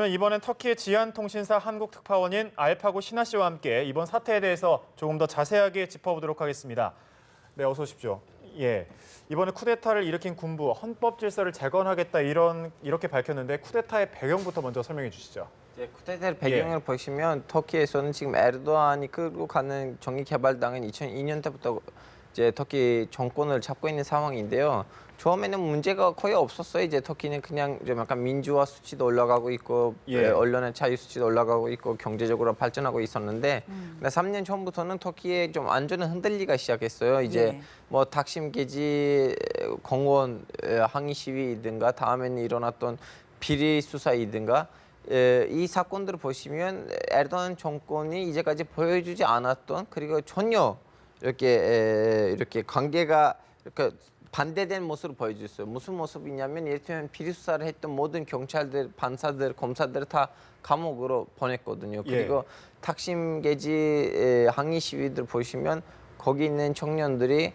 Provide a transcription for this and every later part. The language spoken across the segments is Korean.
그러면 이번엔 터키의 지안통신사 한국 특파원인 알파고 신하 씨와 함께 이번 사태에 대해서 조금 더 자세하게 짚어보도록 하겠습니다. 네, 어서 오십시오. 예, 이번에 쿠데타를 일으킨 군부 헌법 질서를 재건하겠다 이렇게 밝혔는데 쿠데타의 배경부터 먼저 설명해 주시죠. 네, 쿠데타 배경을 보시면 터키에서는 지금 에르도안이 끌고 가는 정의개발당은 2002년 때부터 이제 터키 정권을 잡고 있는 상황인데요. 처음에는 문제가 거의 없었어요. 이제 터키는 그냥 좀 약간 민주화 수치도 올라가고 있고 언론의 자유 수치도 올라가고 있고 경제적으로 발전하고 있었는데 근데 3년 전부터는 터키의 좀 안전은 흔들리기 시작했어요. 이제 뭐 taksim 게지 공원 항의 시위이든가 다음에는 일어났던 비리 수사이든가 이 사건들을 보시면 에르도안 정권이 이제까지 보여주지 않았던 그리고 전혀 이렇게 관계가 이렇게 반대된 모습을 보여줬어요. 무슨 모습이냐면 예를 들면 비리 수사를 했던 모든 경찰들, 판사들, 검사들을 다 감옥으로 보냈거든요. 그리고 taksim 게지 항의 시위들 보시면 거기 있는 청년들이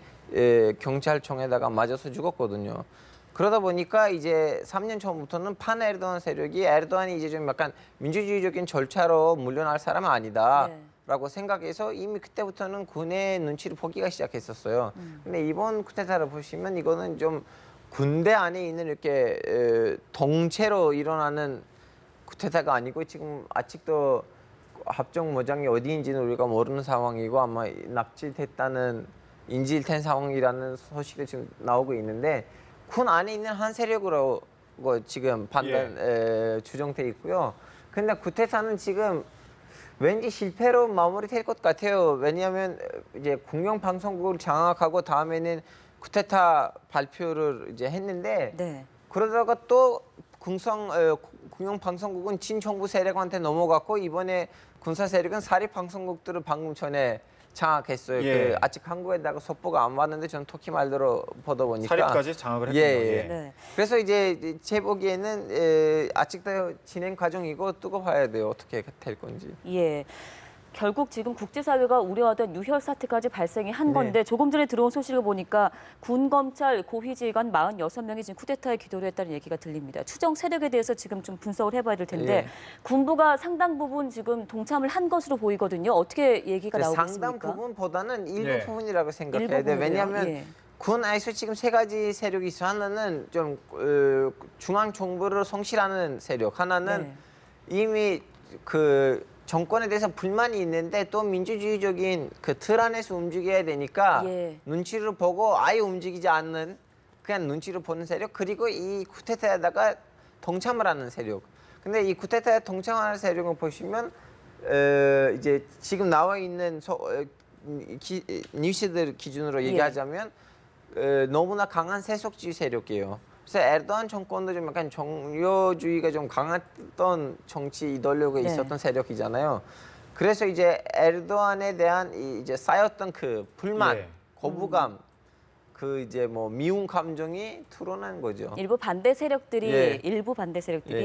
경찰청에다가 맞아서 죽었거든요. 그러다 보니까 이제 3년 전부터는 판 에르도안 세력이 에르도안이 이제 좀 약간 민주주의적인 절차로 물러날 사람은 아니다. 라고 생각해서 이미 그때부터는 군의 눈치를 보기가 시작했었어요. 근데 이번 쿠데타를 보시면 이거는 좀 군대 안에 있는 이렇게 동체로 일어나는 쿠데타가 아니고 지금 아직도 합종 모장이 어디인지는 우리가 모르는 상황이고 아마 납치됐다는 인질된 상황이라는 소식이 지금 나오고 있는데 군 안에 있는 한 세력으로 지금 추정돼 있고요. 근데 쿠데타는 지금 왠지 실패로 마무리될 것 같아요. 왜냐하면 이제 공영방송국을 장악하고 다음에는 쿠데타 발표를 이제 했는데 그러다가 또 공영방송국은 친정부 세력한테 넘어갔고 이번에 군사 세력은 사립방송국들을 방금 전에 장악했어요. 아직 한국에다가 속보가 안 왔는데 저는 터키 말대로 보다 보니까 사립까지 장악을 했군요. 그래서 이제 제 보기에는 아직도 진행 과정이고 두고 봐야 돼요. 어떻게 될 건지. 결국 지금 국제사회가 우려하던 유혈 사태까지 발생이 한 건데 조금 전에 들어온 소식을 보니까 군, 검찰, 고위직원 46명이 지금 쿠데타에 기도를 했다는 얘기가 들립니다. 추정 세력에 대해서 지금 좀 분석을 해봐야 될 텐데 군부가 상당 부분 지금 동참을 한 것으로 보이거든요. 어떻게 얘기가 나오고 있습니까? 상당 부분보다는 일부 부분이라고 생각해야 돼요. 왜냐하면 군 안에서 지금 세 가지 세력이 있어. 하나는 좀 중앙 정부를 성실하는 세력, 하나는 이미 그 정권에 대해서 불만이 있는데 또 민주주의적인 그 틀 안에서 움직여야 되니까 눈치를 보고 아예 움직이지 않는 그냥 눈치를 보는 세력 그리고 이 쿠데타에다가 동참을 하는 세력. 근데 이 쿠데타에 동참하는 세력을 보시면 이제 지금 나와 있는 뉴스들 기준으로 얘기하자면 너무나 강한 세속주의 세력이에요. 그래서 에르도안 정권도 좀 약간 정료주의가 좀 강했던 정치 이데올로기가 있었던 세력이잖아요. 그래서 이제 에르도안에 대한 이제 쌓였던 그 불만, 거부감, 그 이제 뭐 미운 감정이 드러난 거죠. 일부 반대 세력들이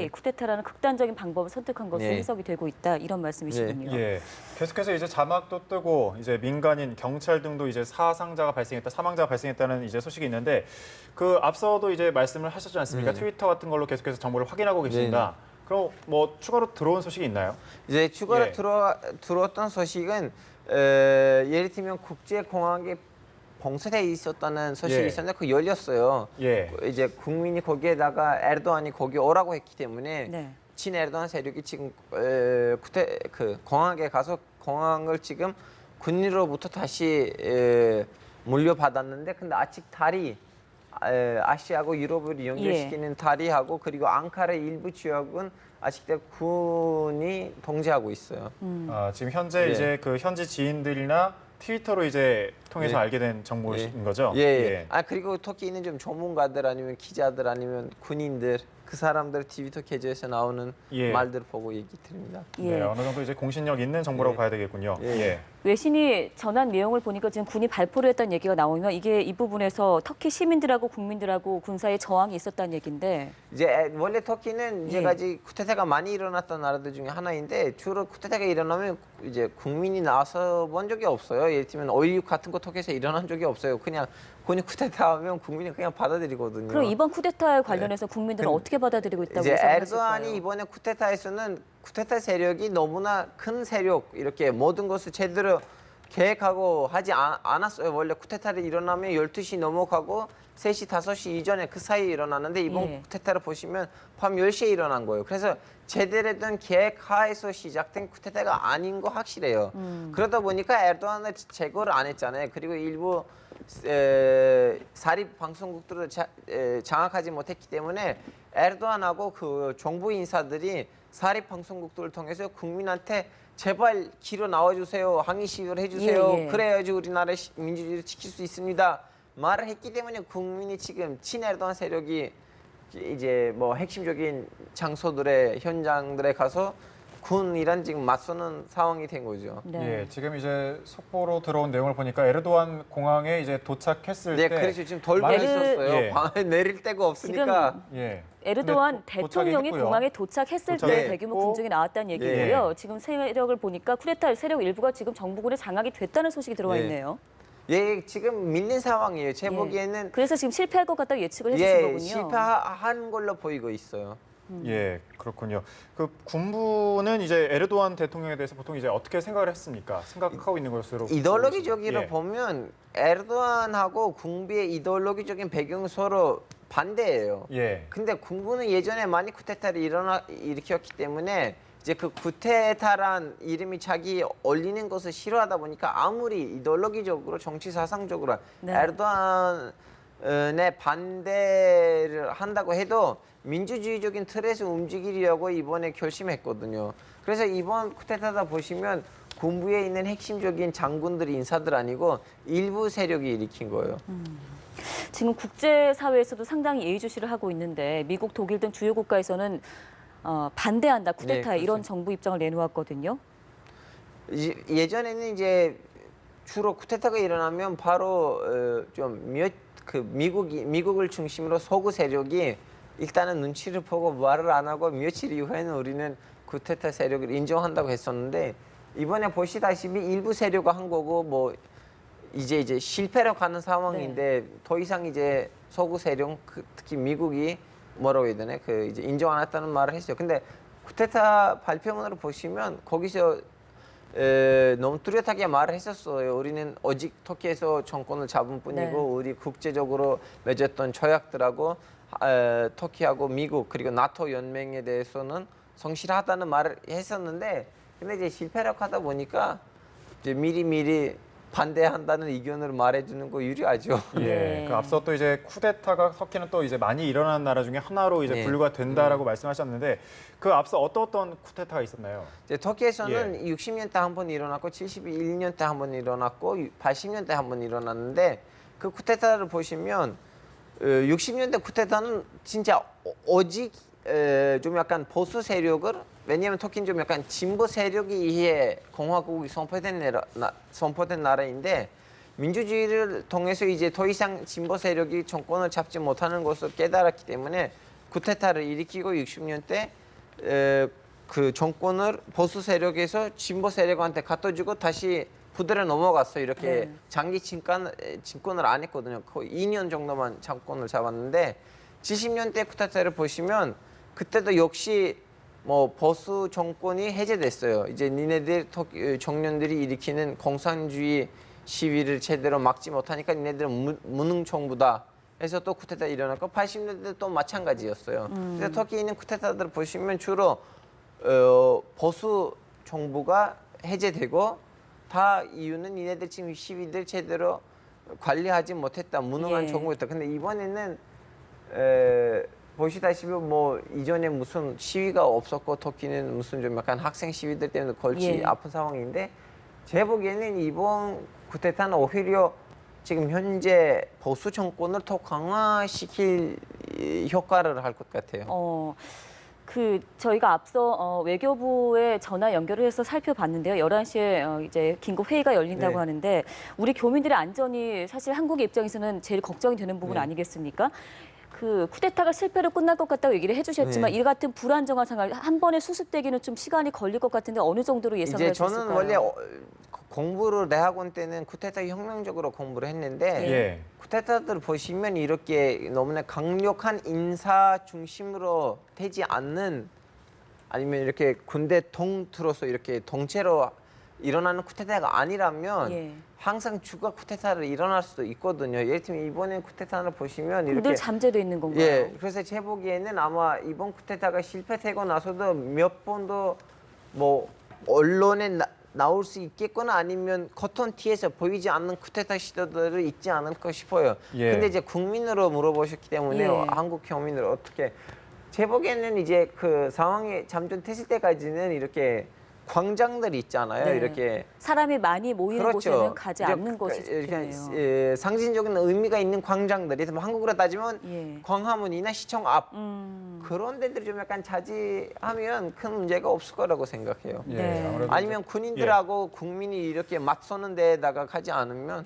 쿠데타라는 극단적인 방법을 선택한 것으로 해석이 되고 있다 이런 말씀이시군요. 계속해서 이제 자막도 뜨고 이제 민간인, 경찰 등도 이제 사망자가 발생했다는 이제 소식이 있는데 그 앞서도 이제 말씀을 하셨지 않습니까? 트위터 같은 걸로 계속해서 정보를 확인하고 계신다. 그럼 뭐 추가로 들어온 소식이 있나요? 이제 추가로 들어왔던 소식은 예를 들면 국제공항에 봉쇄돼 있었다는 소식이 있었는데 그 열렸어요. 이제 국민이 거기에다가 에르도안이 거기 오라고 했기 때문에 친 에르도안 세력이 지금 그 공항에 가서 공항을 지금 군으로부터 다시 물려받았는데 근데 아직 다리 아시아하고 유럽을 연결시키는 다리하고 그리고 앙카라 일부 지역은 아직도 군이 통제하고 있어요. 지금 현재 이제 그 현지 지인들이나 트위터로 이제 통해서 알게 된 정보인 거죠? 그리고 터키는 좀 전문가들 아니면 기자들 아니면 군인들 그 사람들 트위터 계정에서 나오는 말들 보고 얘기 드립니다. 어느 정도 이제 공신력 있는 정보라고 봐야 되겠군요. 외신이 전한 내용을 보니까 지금 군이 발표를 했다는 얘기가 나오면 이게 이 부분에서 터키 시민들하고 국민들하고 군사의 저항이 있었다는 얘기인데 이제 원래 터키는 이제까지 쿠데타가 많이 일어났던 나라들 중에 하나인데 주로 쿠데타가 일어나면 이제 국민이 나서 본 적이 없어요. 예를 들면 5.16 같은 거 터키에서 일어난 적이 없어요. 그냥 본인 쿠데타하면 국민이 그냥 받아들이거든요. 그럼 이번 쿠데타에 관련해서 국민들은 어떻게 받아들이고 있다고 이제 예상하실까요? 에르도안이 이번에 쿠데타에서는 쿠데타 세력이 너무나 큰 세력 이렇게 모든 것을 제대로 계획하고 하지 않았어요. 원래 쿠데타를 일어나면 12시 넘어가고 3시, 5시 이전에 그 사이에 일어나는데 이번 예. 쿠데타를 보시면 밤 10시에 일어난 거예요. 그래서 제대로 된 계획 하에서 시작된 쿠데타가 아닌 거 확실해요. 그러다 보니까 에르도안을 제거를 안 했잖아요. 그리고 일부 사립 방송국들을 장악하지 못했기 때문에 에르도안하고 그 정부 인사들이 사립 방송국들을 통해서 국민한테 제발 길어 나와주세요. 항의 시위를 해주세요. 예, 예. 그래야지 우리나라의 민주주의를 지킬 수 있습니다. 말을 했기 때문에 국민이 지금 친에르도안 세력이 이제 뭐 핵심적인 장소들의 현장들에 가서 군이란 지금 맞서는 상황이 된 거죠. 네. 예, 지금 이제 속보로 들어온 내용을 보니까 에르도안 공항에 이제 도착했을 네, 때 그래서 지금 돌고 많은- 있었어요. 예. 밤에 내릴 데가 없으니까. 예. 에르도안 근데 대통령이 도착했고요. 공항에 도착했을 때 도착했고. 대규모 군중이 나왔다는 얘기고요. 지금 세력을 보니까 쿠데타 세력 일부가 지금 정부군에 장악이 됐다는 소식이 들어와 예. 있네요. 예, 지금 밀린 상황이에요. 제 예. 보기에는 그래서 지금 실패할 것 같다고 예측을 해주신 예, 거군요. 실패한 걸로 보이고 있어요. 예, 그렇군요. 그 군부는 이제 에르도안 대통령에 대해서 보통 이제 어떻게 생각을 했습니까? 생각하고 있는 것으로 이데올로기적으로 예. 보면 에르도안하고 군부의 이데올로기적인 배경은 서로 반대예요. 예. 근데 군부는 예전에 많이 쿠데타를 일으켰기 때문에 이제 그 쿠데타란 이름이 자기 올리는 것을 싫어하다 보니까 아무리 이데올로기적으로 정치 사상적으로 네. 에르도안에 반대를 한다고 해도 민주주의적인 틀에서 움직이려고 이번에 결심했거든요. 그래서 이번 쿠데타다 보시면 군부에 있는 핵심적인 장군들 인사들 아니고 일부 세력이 일으킨 거예요. 지금 국제사회에서도 상당히 예의주시를 하고 있는데 미국, 독일 등 주요 국가에서는 반대한다, 쿠데타에 네, 이런 그렇죠. 정부 입장을 내놓았거든요. 예전에는 이제 주로 쿠데타가 일어나면 바로 미국을 중심으로 서구 세력이 일단은 눈치를 보고 말을 안 하고 며칠 이후에는 우리는 쿠데타 세력을 인정한다고 했었는데 이번에 보시다시피 일부 세력이 한 거고 뭐 이제 실패로 가는 상황인데 더 이상 이제 서구 세력 특히 미국이 뭐라고 해야 되나 그 이제 인정 안 했다는 말을 했어요. 근데 쿠데타 발표문으로 보시면 거기서 너무 뚜렷하게 말을 했었어요. 우리는 오직 터키에서 정권을 잡은 뿐이고 네. 우리 국제적으로 맺었던 조약들하고 터키하고 미국 그리고 나토 연맹에 대해서는 성실하다는 말을 했었는데 근데 이제 실패를 하다 보니까 이제 미리 반대한다는 의견을 말해주는 거 유리하죠. 예. 네. 그 앞서 또 이제 쿠데타가 터키는 또 이제 많이 일어나는 나라 중에 하나로 이제 네. 분류가 된다라고 말씀하셨는데 그 앞서 어떤 쿠데타가 있었나요? 이제 터키에서는 60년대 한 번 일어났고 71년대 한 번 일어났고 80년대 한 번 일어났는데 그 쿠데타를 보시면 60년대 쿠데타는 진짜 오직 좀 약간 보수 세력을 왜냐하면 터키는 좀 약간 진보 세력에 의해 공화국이 선포된 나라인데 민주주의를 통해서 이제 더 이상 진보 세력이 정권을 잡지 못하는 것을 깨달았기 때문에 쿠데타를 일으키고 60년대 그 정권을 보수 세력에서 진보 세력한테 갖다 주고 다시 부대로 넘어갔어요. 이렇게 네. 장기 집권을 안 했거든요. 거의 2년 정도만 정권을 잡았는데 70년대 쿠데타를 보시면 그때도 역시 뭐 보수 정권이 해제됐어요. 이제 니네들 청년들이 일으키는 공산주의 시위를 제대로 막지 못하니까 니네들은 무능 정부다. 해서 또 쿠데타 일어났고 80년대 또 마찬가지였어요. 그래서 터키에 있는 쿠데타들을 보시면 주로 보수 정부가 해제되고 다 이유는 니네들 지금 시위들 제대로 관리하지 못했다. 무능한 예. 정부였다. 근데 이번에는 보시다시피 뭐 이전에 무슨 시위가 없었고 터키는 무슨 좀 약간 학생 시위들 때문에 골치 예. 아픈 상황인데 제 보기에는 이번 쿠데타는 오히려 지금 현재 보수 정권을 더 강화시킬 효과를 할 것 같아요. 저희가 앞서 외교부에 전화 연결을 해서 살펴봤는데요. 11시에 이제 긴급 회의가 열린다고 네. 하는데 우리 교민들의 안전이 사실 한국의 입장에서는 제일 걱정이 되는 부분 네. 아니겠습니까? 그 쿠데타가 실패로 끝날 것 같다고 얘기를 해주셨지만 네. 이 같은 불안정한 상황 한 번에 수습되기는 좀 시간이 걸릴 것 같은데 어느 정도로 예상을 이제 할 수 저는 있을까요? 원래 공부를 대학원 때는 쿠데타 혁명적으로 공부를 했는데 예. 쿠데타들 보시면 이렇게 너무나 강력한 인사 중심으로 되지 않는 아니면 이렇게 군대 통틀어서 이렇게 동체로 일어나는 쿠데타가 아니라면 예. 항상 추가 쿠데타를 일어날 수도 있거든요. 예를 들면 이번에 쿠데타를 보시면 이렇게 늘 잠재돼 있는 건가요? 예, 그래서 제 보기에는 아마 이번 쿠데타가 실패되고 나서도 몇 번도 뭐 언론에 나올 수 있겠거나 아니면 겉은 티에서 보이지 않는 쿠데타 시도들이 있지 않을까 싶어요. 예. 근데 이제 국민으로 물어보셨기 때문에 예. 한국 교민을 어떻게 제 보기에는 이제 그 상황이 잠정됐을 때까지는 이렇게 광장들이 있잖아요. 네. 이렇게 사람이 많이 모이는 곳에는 가지 이제 않는 것이 이렇게, 좋겠네요. 예, 상징적인 의미가 있는 광장들이 뭐 한국으로 따지면 예. 광화문이나 시청 앞 그런 그런 데들이 좀 약간 자제하면 큰 문제가 없을 거라고 생각해요. 예, 네. 아무래도 아니면 군인들하고 국민이 이렇게 맞서는 데다가 가지 않으면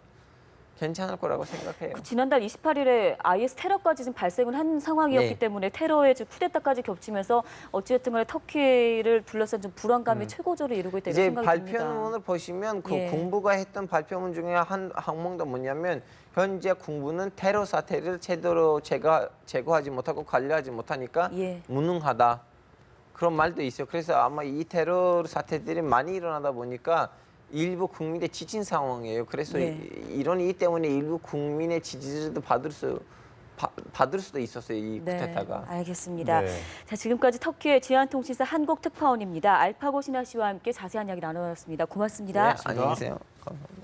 괜찮을 거라고 생각해요. 지난달 28일에 IS 테러까지 지금 발생을 한 상황이었기 네. 때문에 테러에 지금 쿠데타까지 겹치면서 어찌됐든 간에 터키를 둘러싼 좀 불안감이 최고조를 이루고 있다 이런 이제 생각이 듭니다. 발표문을 보시면 그 예. 군부가 했던 발표문 중에 한 항목도 뭐냐면 현재 군부는 테러 사태를 제대로 제거하지 못하고 관리하지 못하니까 예. 무능하다. 그런 말도 있어요. 그래서 아마 이 테러 사태들이 많이 일어나다 보니까 일부 국민의 지친 상황이에요. 그래서 예. 이런 이유 때문에 일부 국민의 지지도 받을 수도 있었어요. 이 쿠데타가. 알겠습니다. 네. 자, 지금까지 터키의 지안통신사 한국특파원입니다. 알파고 신하 씨와 함께 자세한 이야기 나눠봤습니다. 고맙습니다. 네, 안녕히 계세요. 감사합니다.